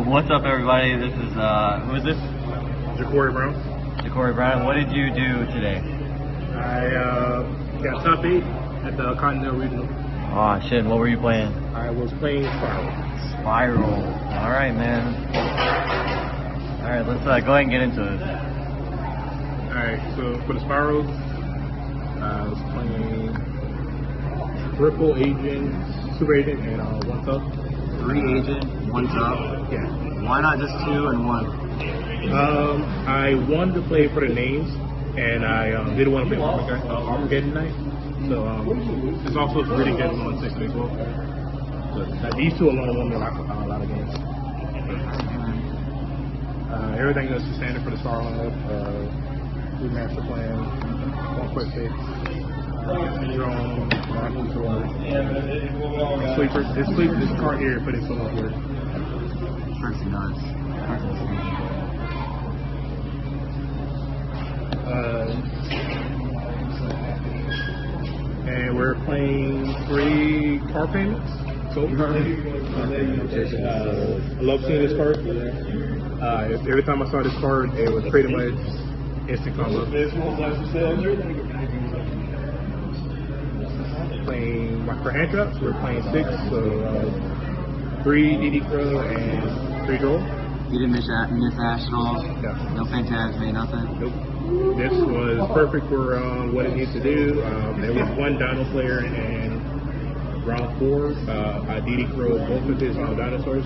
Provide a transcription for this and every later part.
What's up, everybody? This is, who is this? Jacorey Brown. Jacorey Brown. What did you do today? I got top 8 at the Cottondale Regional. Oh shit, what were you playing? I was playing SPYral. SPYral. Alright, man. Alright, let's go ahead and get into it. Alright, so for the SPYrals, I was playing Triple Agent, Super Agent, and 1 Tough. 3 Agent, 1 Tough? Yeah. Why not just 2 and 1? I wanted to play for the names, and I didn't want to play Armageddon tonight. So it's also really good on 6 as well. So these two alone won me a lot of games. Everything else is standard for the SPYral lineup. 2 master plan, 1 quick fix, sleeper. This card here, but it's so much work. First nuts. And we're playing 3 card payments. So I love seeing this card. Every time I saw this card, it was pretty much instant combo. Playing for hand traps, we're playing 6, so 3 DD Crow and 3 Droll. You didn't miss Ash at all? No. No Phantasm, nothing? Nope. This was perfect for what it needs to do. There was 1 Dino player in round 4. I DD Crow both of his dinosaurs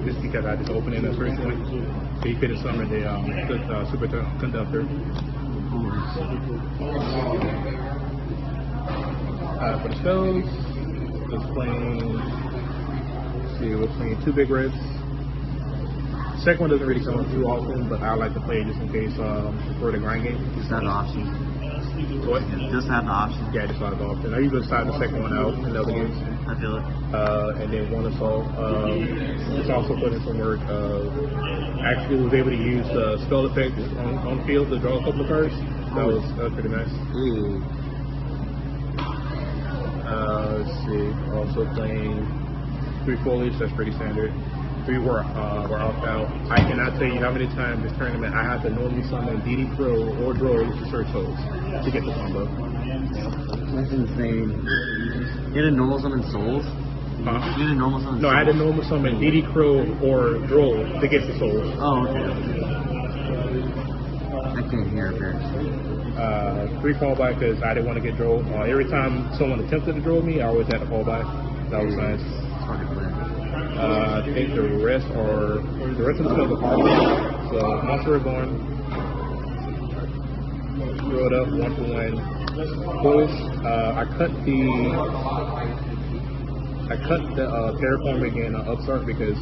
just because I just opened in the first point. So he couldn't summon the Super Conductor. For the spells, we're playing 2 big reds. The second one doesn't really come up too often, but I like to play it just in case for the grind game. Just have the option. What? Just have the option. Yeah, just have the option. I usually side the second one out in the other games. I feel it. And then 1 assault. It's also put in some work. Actually was able to use spell effects on field to draw a couple of cards. That was pretty nice. Let's see. Also playing 3 foliage. That's pretty standard. 3 were off out. I cannot tell you how many times this tournament I had to normally summon DD Crow or Droll to search souls to get the combo. That's insane. You had a normal summon souls? Huh? You had a normal summon souls? No, I had to normal summon DD Crow or Droll to get the souls. Oh, okay. I can't hear apparently. 3 fallback because I didn't want to get Droll. Every time someone attempted to Droll me, I always had to fall back. That was nice. It's hard to play. I think the rest of the spells are hard. So Monster Reborn, throw it up 1 for 1. Push. I cut the terraforming and upstart because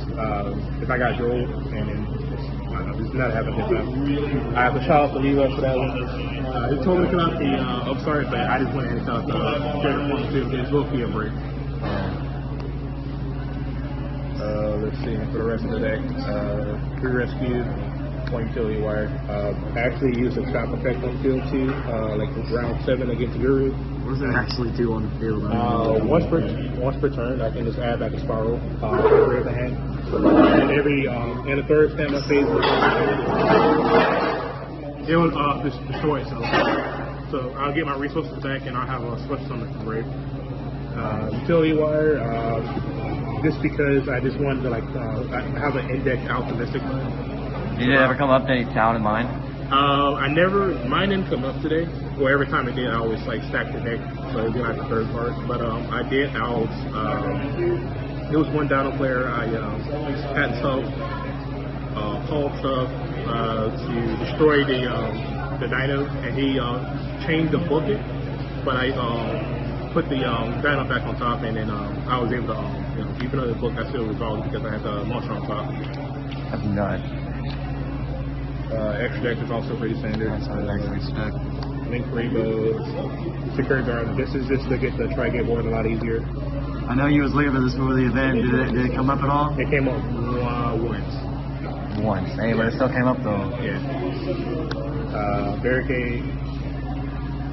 if I got Droll and then it's not having a good time. I have to shout out to Levi for that one. He told me to cut out the upstart, but I just went ahead and cut out the terraforming too because it's low key a break. Let's see, for the rest of the deck, 3 rescue, 1 utility wire. I actually used a trap effect on the field too, like round 7 against Guru. What does it actually do on the field? Once per turn, I can just add back a SPYral over the hand. And every and the third standby phase, it will destroy itself. So I'll get my resources back and I'll have a special summon from Brave. Utility wire. Just because I just wanted to have an index alphabistic. Did it ever come up to any town in mind? Mine didn't come up today. Well, every time it did, I always stack the deck, so it'd be like the 3rd card. But I did. There was 1 Dino player. I had Tough, called Tough to destroy the Dino, and he changed the bucket, but I put the Dino back on top, and then I was able to, even though the book I still resolved because I had the monster on top. That's nuts. Extra deck is also pretty standard. That's not an extra deck. Link Rainbow, Secure Guard. This is just to try to get board a lot easier. I know you was looking for this for the event. Did it come up at all? It came up once. Once. Hey, but it still came up though. Yeah. Barricade.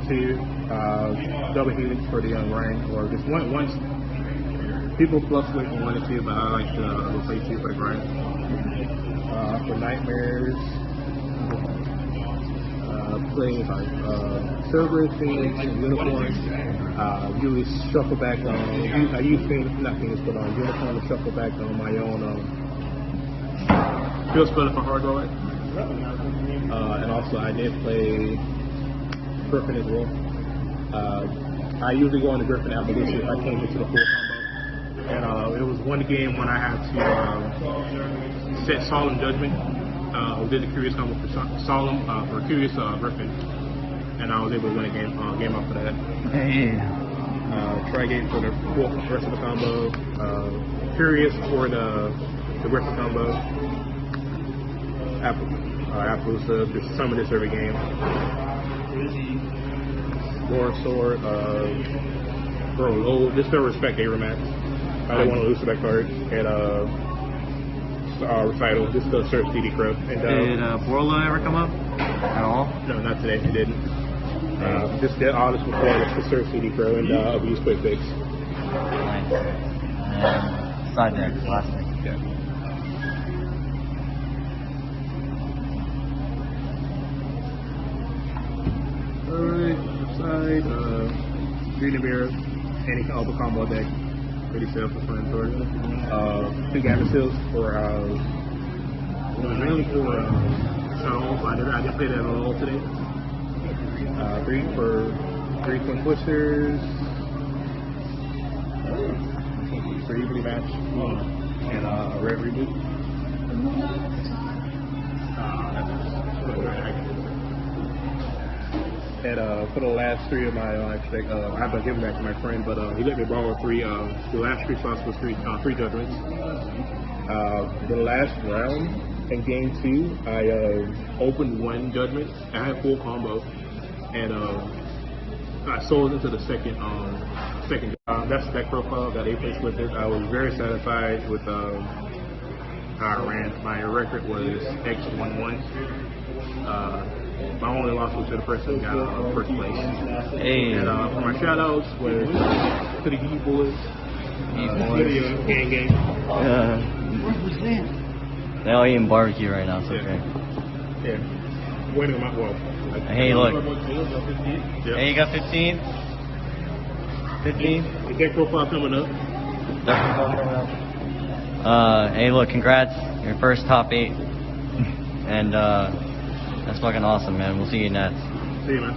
2 double helix for the young Ryan, or just one People fluctuate from 1 to 2, but I like to play 2 for the grind. For nightmares, play like Silver, Phoenix, and Unicorn. Usually shuffle back on. I use Phoenix, not Phoenix, but on Unicorn to shuffle back on my own field splitter for hard roll. And also I did play Griffin as well. I usually go on the Griffin after this if I can't get to the full combo. And it was one game when I had to set Solemn Judgment. Did the Curious combo for Solemn for Curious Griffin, and I was able to win a game off of that. Hey. Try game for the rest of the combo. Curious for the Griffin combo. Apples some of this every game. War Sword, bro, low. Just no respect Aeromax. I didn't want to lose to that card. And Recital, just the search CD Crub. And did Borla ever come up at all? No, not today. It didn't. Just did all this before. It's the search CD Crub and abuse quick fix. Nice. And side deck, last deck. Yeah. Alright, side, Green and Mirror, any Alpha combo deck, pretty self-explanatory. 2 Gamma Seals for, mainly for Sound. I didn't play that at all today. 3 for 3 Twin Twisters, 3 Evenly Match, and a Red Reboot. And for the last 3 of my I have to give them back to my friend, but he let me borrow 3. The last 3 slots was 3 judgments. The last round in game 2, I opened 1 judgment. I had full combo, and I sold into the second. That's deck profile. Got 8 plays with it. I was very satisfied with how I ran. My record was X11. My only loss was to the person who got first place. Hey. And for my shout-outs was to the Heat Boys. Gang. They're all eating barbecue right now, so okay. Yeah. Winning my Hey, look. Yeah. Hey, you got 15? 15? The deck profile coming up. Hey, look, congrats. Your first top 8. And, that's fucking awesome, man. We'll see you next. See you, man.